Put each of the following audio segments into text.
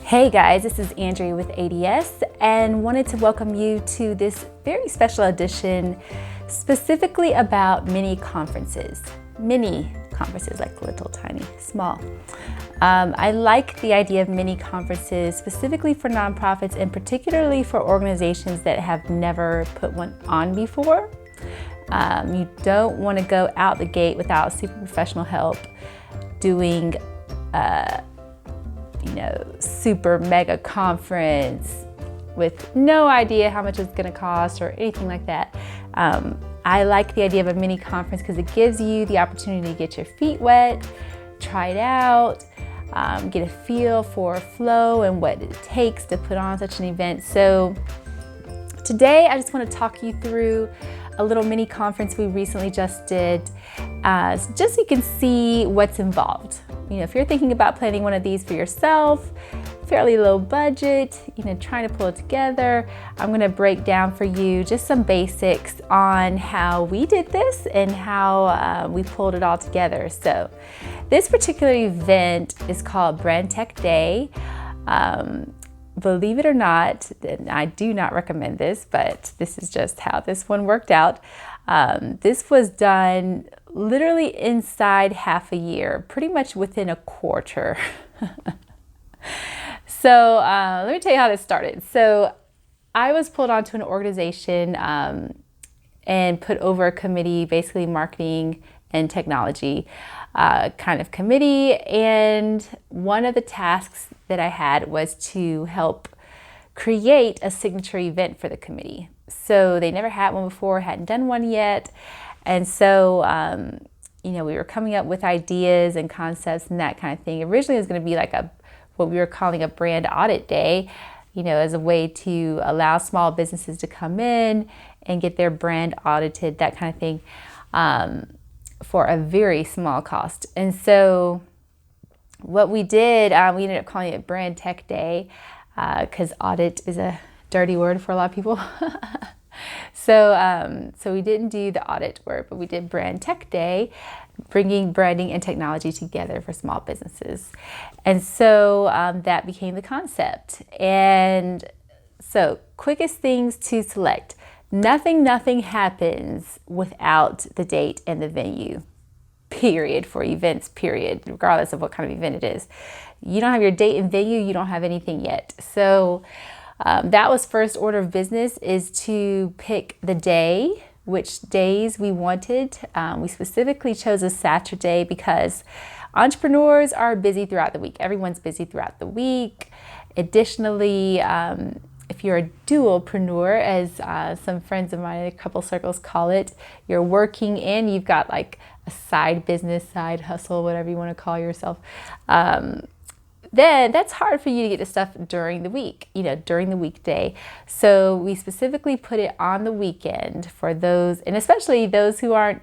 Hey guys, this is Andrea with ADS and wanted to welcome you to this very special edition specifically about mini conferences. Mini conferences, like little, tiny, small. I like the idea of mini conferences specifically for nonprofits and particularly for organizations that have never put one on before. You don't want to go out the gate without super professional help doing super mega conference with no idea how much it's going to cost or anything like that. I like the idea of a mini conference because it gives you the opportunity to get your feet wet, try it out, get a feel for flow and what it takes to put on such an event. So today I just want to talk you through a little mini conference we recently just did, just so you can see what's involved. If you're thinking about planning one of these for yourself, fairly low budget, trying to pull it together, I'm going to break down for you just some basics on how we did this and how we pulled it all together. So this particular event is called Brand Tech Day. Believe it or not, and I do not recommend this, but this is just how this one worked out. This was done literally inside half a year, pretty much within a quarter. So let me tell you how this started. So I was pulled onto an organization and put over a committee, basically marketing and technology kind of committee. And one of the tasks that I had was to help create a signature event for the committee. So they never had one before, hadn't done one yet. And so, we were coming up with ideas and concepts and that kind of thing. Originally, it was going to be like what we were calling a brand audit day, as a way to allow small businesses to come in and get their brand audited, that kind of thing, for a very small cost. And so what we did, we ended up calling it Brand Tech Day because audit is a dirty word for a lot of people. So we didn't do the audit word, but we did Brand Tech Day, bringing branding and technology together for small businesses. And so that became the concept. And so quickest things to select. Nothing happens without the date and the venue, period, for events, period, regardless of what kind of event it is. You don't have your date and venue, you don't have anything yet. So that was first order of business, is to pick the day, which days we wanted. We specifically chose a Saturday because entrepreneurs are busy throughout the week. Everyone's busy throughout the week. Additionally, if you're a dualpreneur, as some friends of mine in a couple circles call it, you're working and you've got like a side business, side hustle, whatever you want to call yourself, then that's hard for you to get the stuff during the week, during the weekday. So we specifically put it on the weekend for those, and especially those who are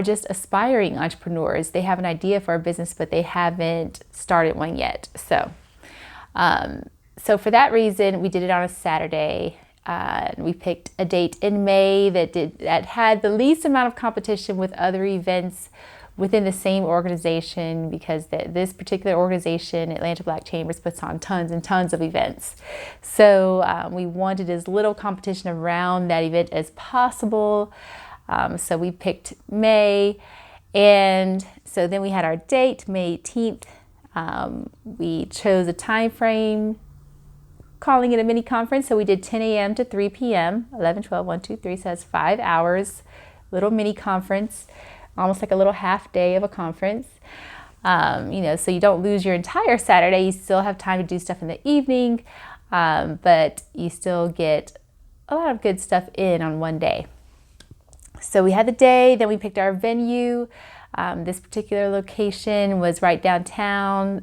just aspiring entrepreneurs. They have an idea for a business, but they haven't started one yet. So for that reason, we did it on a Saturday. We picked a date in May that had the least amount of competition with other events within the same organization, because this particular organization, Atlanta Black Chambers, puts on tons and tons of events. So we wanted as little competition around that event as possible. So we picked May. And so then we had our date, May 18th. We chose a time frame, calling it a mini conference. So we did 10 a.m. to 3 p.m., 11, 12, 1, 2, 3, so that's 5 hours, little mini conference, almost like a little half day of a conference. So you don't lose your entire Saturday. You still have time to do stuff in the evening, but you still get a lot of good stuff in on one day. So we had the day, then we picked our venue. This particular location was right downtown.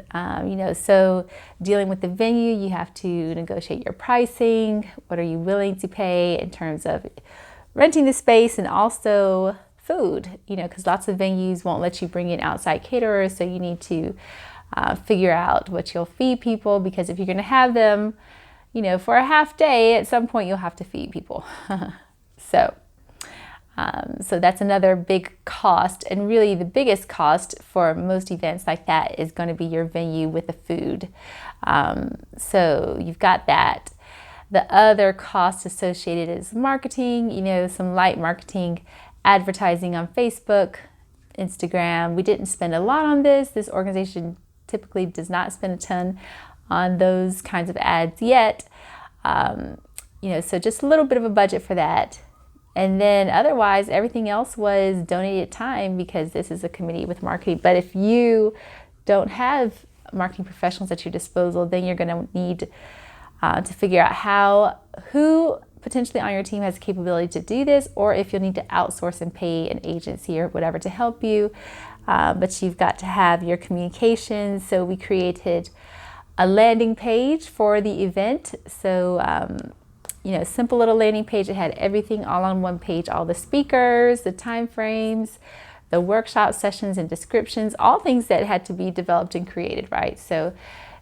So dealing with the venue, you have to negotiate your pricing. What are you willing to pay in terms of renting the space, and also food, because lots of venues won't let you bring in outside caterers. So you need to figure out what you'll feed people, because if you're going to have them, for a half day, at some point you'll have to feed people. So So that's another big cost, and really the biggest cost for most events like that is going to be your venue with the food. So you've got that. The other cost associated is marketing, some light marketing, advertising on Facebook, Instagram. We didn't spend a lot on this. This organization typically does not spend a ton on those kinds of ads yet. So just a little bit of a budget for that. And then otherwise, everything else was donated time because this is a committee with marketing. But if you don't have marketing professionals at your disposal, then you're going to need to figure out who potentially on your team has the capability to do this, or if you'll need to outsource and pay an agency or whatever to help you. But you've got to have your communications. So we created a landing page for the event. So simple little landing page. It had everything all on one page, all the speakers, the time frames, the workshop sessions and descriptions, all things that had to be developed and created, right? So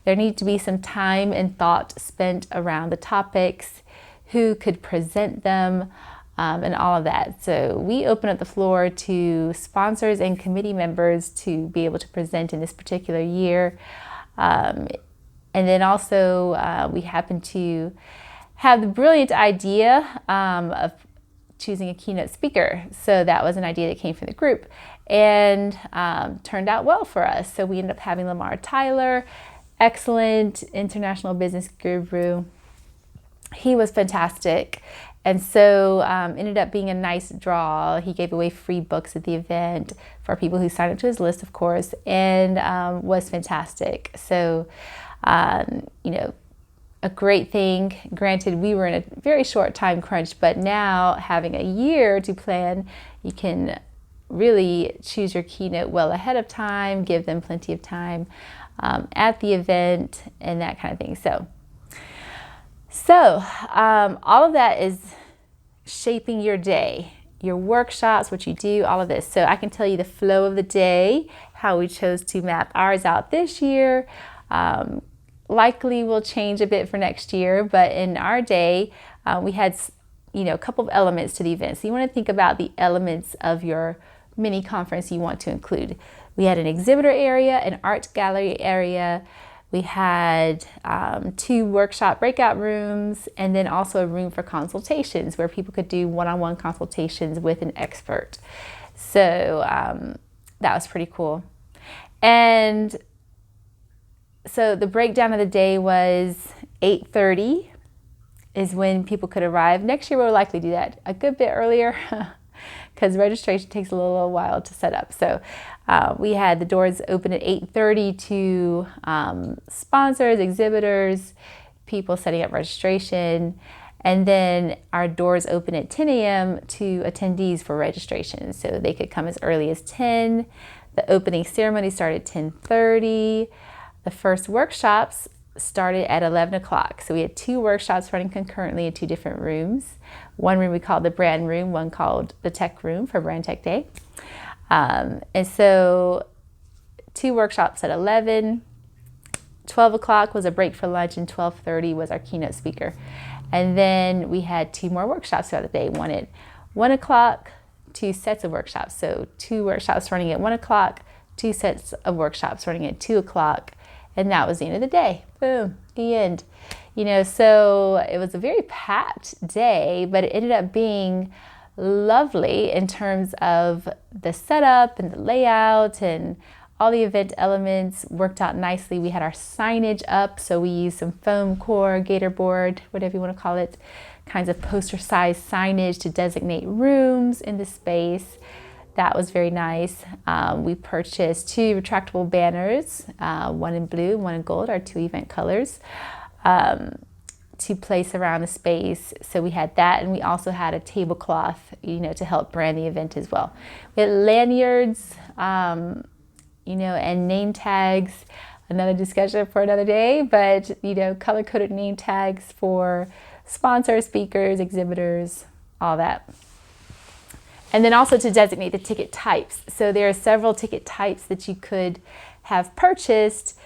there needed to be some time and thought spent around the topics, who could present them, and all of that. So we open up the floor to sponsors and committee members to be able to present in this particular year. And then also we happened to have the brilliant idea of choosing a keynote speaker. So that was an idea that came from the group and turned out well for us. So we ended up having Lamar Tyler, excellent international business guru. He was fantastic. And so ended up being a nice draw. He gave away free books at the event for people who signed up to his list, of course, and was fantastic. So, a great thing. Granted, we were in a very short time crunch, but now having a year to plan, you can really choose your keynote well ahead of time, give them plenty of time at the event and that kind of thing. So all of that is shaping your day, your workshops, what you do, all of this. So I can tell you the flow of the day, how we chose to map ours out this year. Likely will change a bit for next year, but in our day, we had, a couple of elements to the event. So you want to think about the elements of your mini conference you want to include. We had an exhibitor area, an art gallery area. We had 2 workshop breakout rooms, and then also a room for consultations where people could do one-on-one consultations with an expert. So that was pretty cool. And so the breakdown of the day was 8:30 is when people could arrive. Next year we'll likely do that a good bit earlier because registration takes a little while to set up. So we had the doors open at 8:30 to sponsors, exhibitors, people setting up registration. And then our doors open at 10 a.m. to attendees for registration. So they could come as early as 10. The opening ceremony started at 10:30. The first workshops started at 11 o'clock. So we had 2 workshops running concurrently in 2 different rooms. One room we called the brand room, one called the tech room for Brand Tech Day. And so 2 workshops at 11. 12 o'clock was a break for lunch, and 12:30 was our keynote speaker. And then we had 2 more workshops throughout the day. One at 1 o'clock, 2 sets of workshops. So 2 workshops running at 1 o'clock, 2 sets of workshops running at 2 o'clock. And that was the end of the day. Boom, the end. So it was a very packed day, but it ended up being lovely in terms of the setup and the layout, and all the event elements worked out nicely. We had our signage up, so we used some foam core, gator board, whatever you want to call it, kinds of poster-sized signage to designate rooms in the space. That was very nice. We purchased 2 retractable banners, one in blue, one in gold, our 2 event colors, to place around the space. So we had that, and we also had a tablecloth, to help brand the event as well. We had lanyards, and name tags, another discussion for another day, but, color-coded name tags for sponsors, speakers, exhibitors, all that. And then also to designate the ticket types. So there are several ticket types that you could have purchased.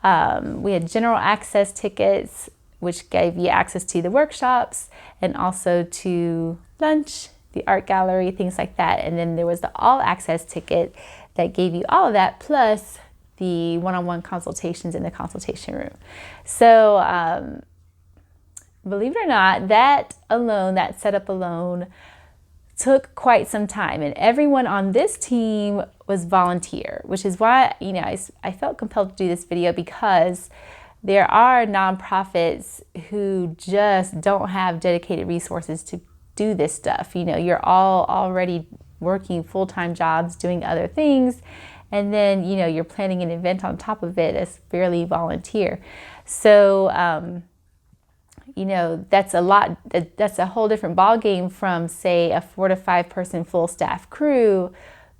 We had general access tickets, which gave you access to the workshops and also to lunch the art gallery, things like that. And then there was the all access ticket that gave you all of that, plus the one-on-one consultations in the consultation room. So believe it or not, that setup alone took quite some time, and everyone on this team was volunteer, which is why, I felt compelled to do this video, because there are nonprofits who just don't have dedicated resources to do this stuff. You're all already working full-time jobs, doing other things, and then, you're planning an event on top of it as fairly volunteer. So, that's a lot. That's a whole different ballgame from, say, a 4 to 5 person full staff crew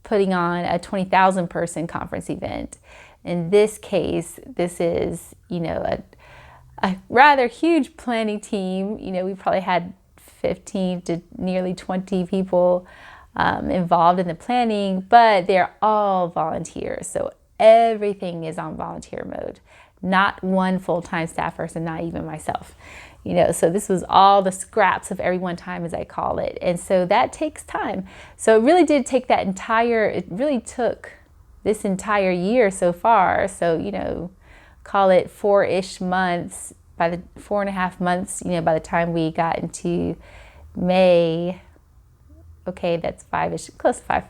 putting on a 20,000 person conference event. In this case, this is, a rather huge planning team. We probably had 15 to nearly 20 people involved in the planning, but they're all volunteers. So everything is on volunteer mode. Not one full-time staff person, not even myself. So this was all the scraps of every one time, as I call it. And so that takes time. So it really did take it really took this entire year so far. So, call it 4-ish months, by the 4.5 months, by the time we got into May. Okay, that's 5-ish, close to 5.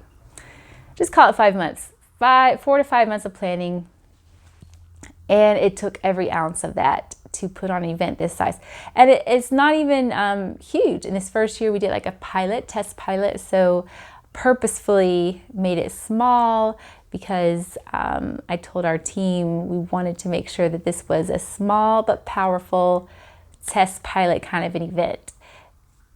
Just call it 5 months. 4 to 5 months of planning. And it took every ounce of that to put on an event this size. And it's not even huge. In this first year, we did like a test pilot. So purposefully made it small, because I told our team we wanted to make sure that this was a small but powerful test pilot kind of an event.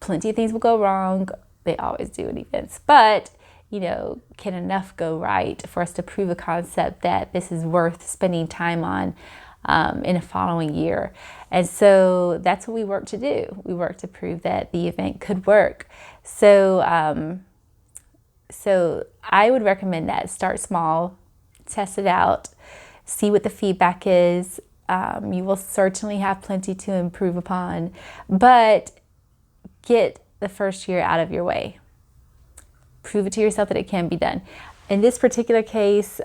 Plenty of things will go wrong. They always do in events. But can enough go right for us to prove a concept that this is worth spending time on in a following year? And so that's what we work to do. We work to prove that the event could work. So, so I would recommend that. Start small, test it out, see what the feedback is. You will certainly have plenty to improve upon, but get the first year out of your way. Prove it to yourself that it can be done. In this particular case,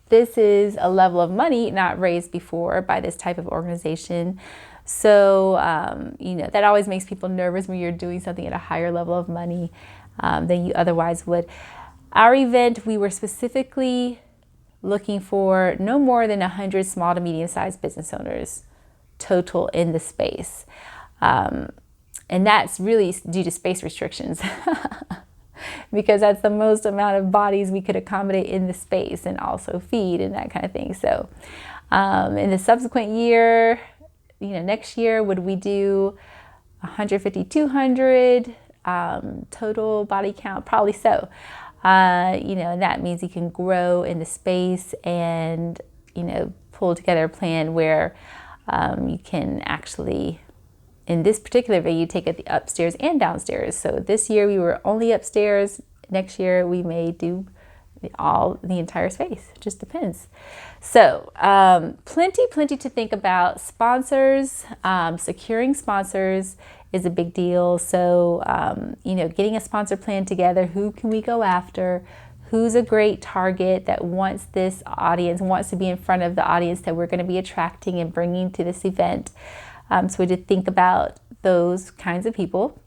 this is a level of money not raised before by this type of organization. So, that always makes people nervous when you're doing something at a higher level of money than you otherwise would. Our event, we were specifically looking for no more than 100 small to medium-sized business owners total in the space. And that's really due to space restrictions, because that's the most amount of bodies we could accommodate in the space and also feed and that kind of thing. So in the subsequent year, next year, would we do 150, 200 total body count? Probably so. And that means you can grow in the space and, pull together a plan where you can actually, in this particular video, you take it the upstairs and downstairs. So this year we were only upstairs. Next year we may do the entire space. It just depends. So plenty to think about. Sponsors, securing sponsors is a big deal. So, getting a sponsor plan together. Who can we go after? Who's a great target that wants this audience, wants to be in front of the audience that we're going to be attracting and bringing to this event? So we did think about those kinds of people.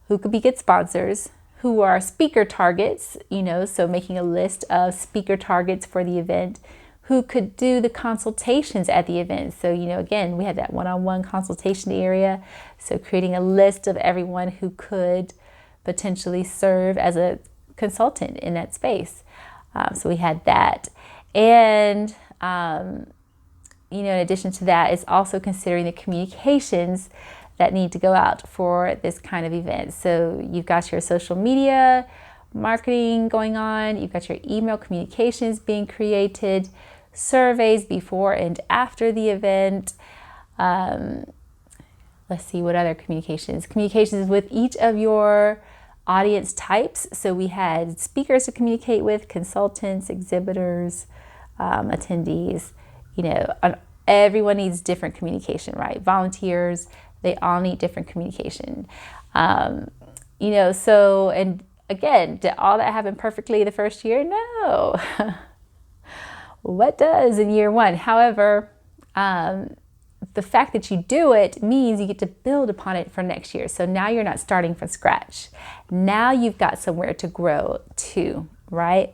Who could be good sponsors? Who are speaker targets? So making a list of speaker targets for the event. Who could do the consultations at the event? So, again, we had that one-on-one consultation area. So creating a list of everyone who could potentially serve as a consultant in that space. So we had that. And, in addition to that, it's also considering the communications that need to go out for this kind of event. So you've got your social media marketing going on. You've got your email communications being created, surveys before and after the event. Let's see, what other communications? Communications with each of your audience types. So we had speakers to communicate with, consultants, exhibitors, attendees. Everyone needs different communication, right? Volunteers, they all need different communication. So, and again, did all that happen perfectly the first year? No. What does in year one? However, the fact that you do it means you get to build upon it for next year. So now you're not starting from scratch. Now you've got somewhere to grow to, right?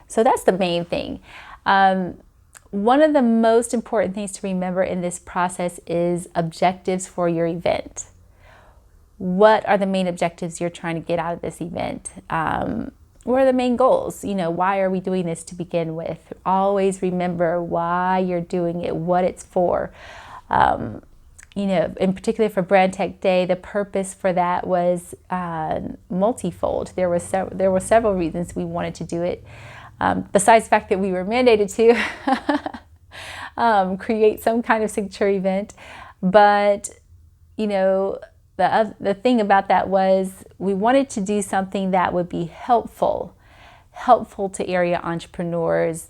So that's the main thing. One of the most important things to remember in this process is objectives for your event. What are the main objectives you're trying to get out of this event? What are the main goals? Why are we doing this to begin with? Always remember why you're doing it, what it's for. In particular for Brand Tech Day, the purpose for that was multifold. There were several reasons we wanted to do it. Besides the fact that we were mandated to create some kind of signature event. But, the thing about that was we wanted to do something that would be helpful to area entrepreneurs.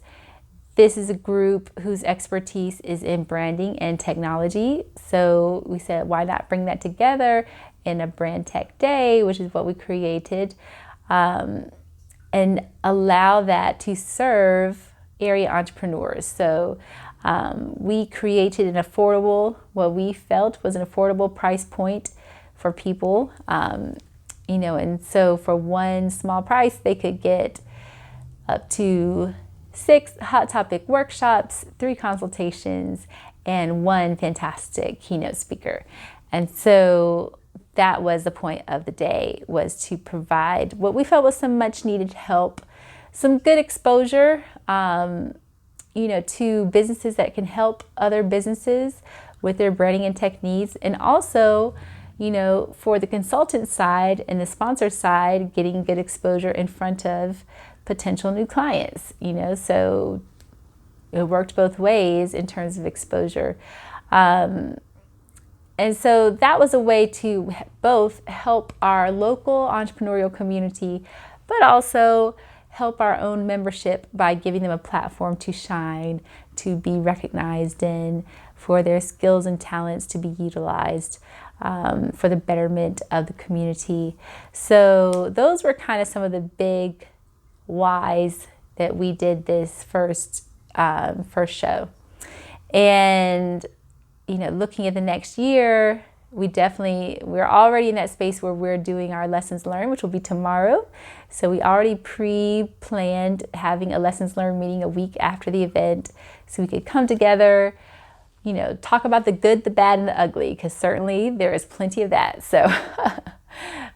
This is a group whose expertise is in branding and technology. So we said, why not bring that together in a Brand Tech Day, which is what we created, and allow that to serve area entrepreneurs. So we created what we felt was an affordable price point for people, and so for one small price, they could get up to 6 hot topic workshops, 3 consultations, and 1 fantastic keynote speaker. And so that was the point of the day, was to provide what we felt was some much needed help, some good exposure, to businesses that can help other businesses with their branding and tech needs. And also, for the consultant side and the sponsor side, getting good exposure in front of potential new clients, so it worked both ways in terms of exposure. And so that was a way to both help our local entrepreneurial community, but also help our own membership by giving them a platform to shine, to be recognized in, for their skills and talents to be utilized for the betterment of the community. So those were kind of some of the big whys that we did this first show. And looking at the next year, we're already in that space where we're doing our lessons learned, which will be tomorrow. So we already pre-planned having a lessons learned meeting a week after the event, so we could come together, talk about the good, the bad, and the ugly, because certainly there is plenty of that. So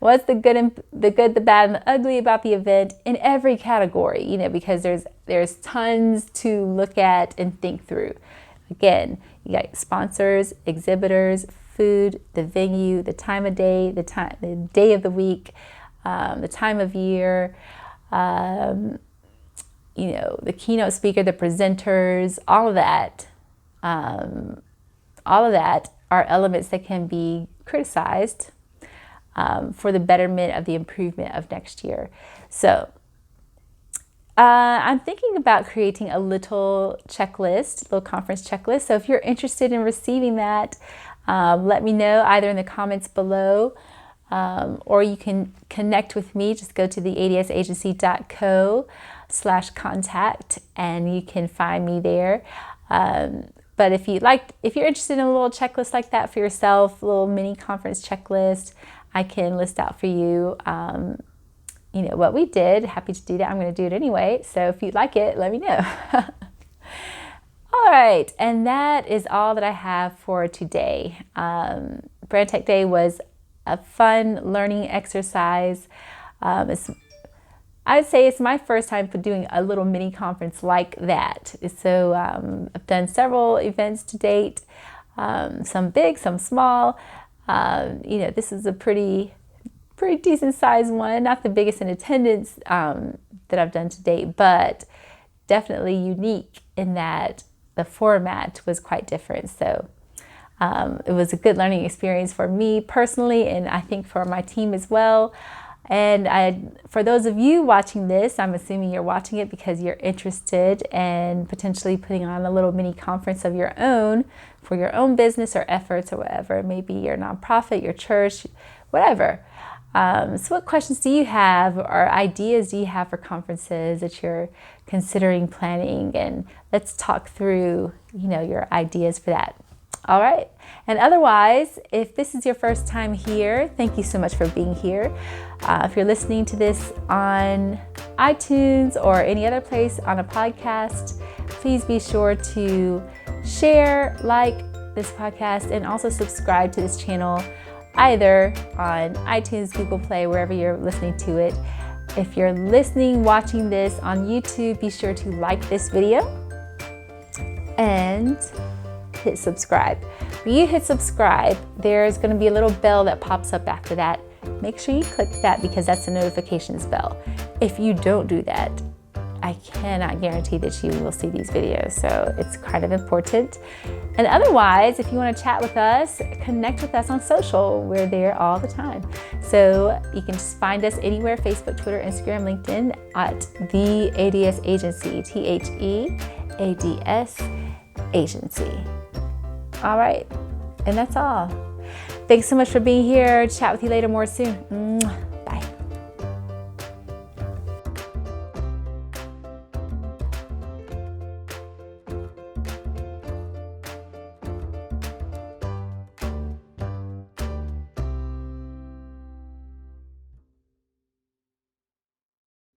what's the good, the bad, and the ugly about the event in every category, because there's tons to look at and think through. Again, you got sponsors, exhibitors, food, the venue, the time of day, the day of the week, the time of year, the keynote speaker, the presenters, all of that are elements that can be criticized for the betterment of the improvement of next year. So I'm thinking about creating a little conference checklist. So if you're interested in receiving that, let me know either in the comments below, or you can connect with me. Just go to the adsagency.co/contact and you can find me there. But if you're interested in a little checklist like that for yourself, a little mini conference checklist, I can list out for you, what we did. Happy to do that. I'm going to do it anyway. So if you'd like it, let me know. All right. And that is all that I have for today. Brand Tech Day was a fun learning exercise. I'd say it's my first time for doing a little mini conference like that. So I've done several events to date, some big, some small. This is a pretty decent sized one, not the biggest in attendance that I've done to date, but definitely unique in that the format was quite different. So it was a good learning experience for me personally, and I think for my team as well. And for those of you watching this, I'm assuming you're watching it because you're interested in potentially putting on a little mini conference of your own for your own business or efforts or whatever. Maybe your nonprofit, your church, whatever. So what questions do you have or ideas do you have for conferences that you're considering planning? And let's talk through, your ideas for that. All right. And otherwise, if this is your first time here, thank you so much for being here. If you're listening to this on iTunes or any other place on a podcast, please be sure to share, like this podcast, and also subscribe to this channel either on iTunes, Google Play, wherever you're listening to it. If you're watching this on YouTube, be sure to like this video and hit subscribe. When you hit subscribe, there's going to be a little bell that pops up after that. Make sure you click that because that's the notifications bell. If you don't do that, I cannot guarantee that you will see these videos, so it's kind of important. And otherwise, if you want to chat with us, connect with us on social. We're there all the time. So you can just find us anywhere: Facebook, Twitter, Instagram, LinkedIn at The ADS Agency, THEADS Agency. All right, and that's all. Thanks so much for being here. Chat with you later more soon.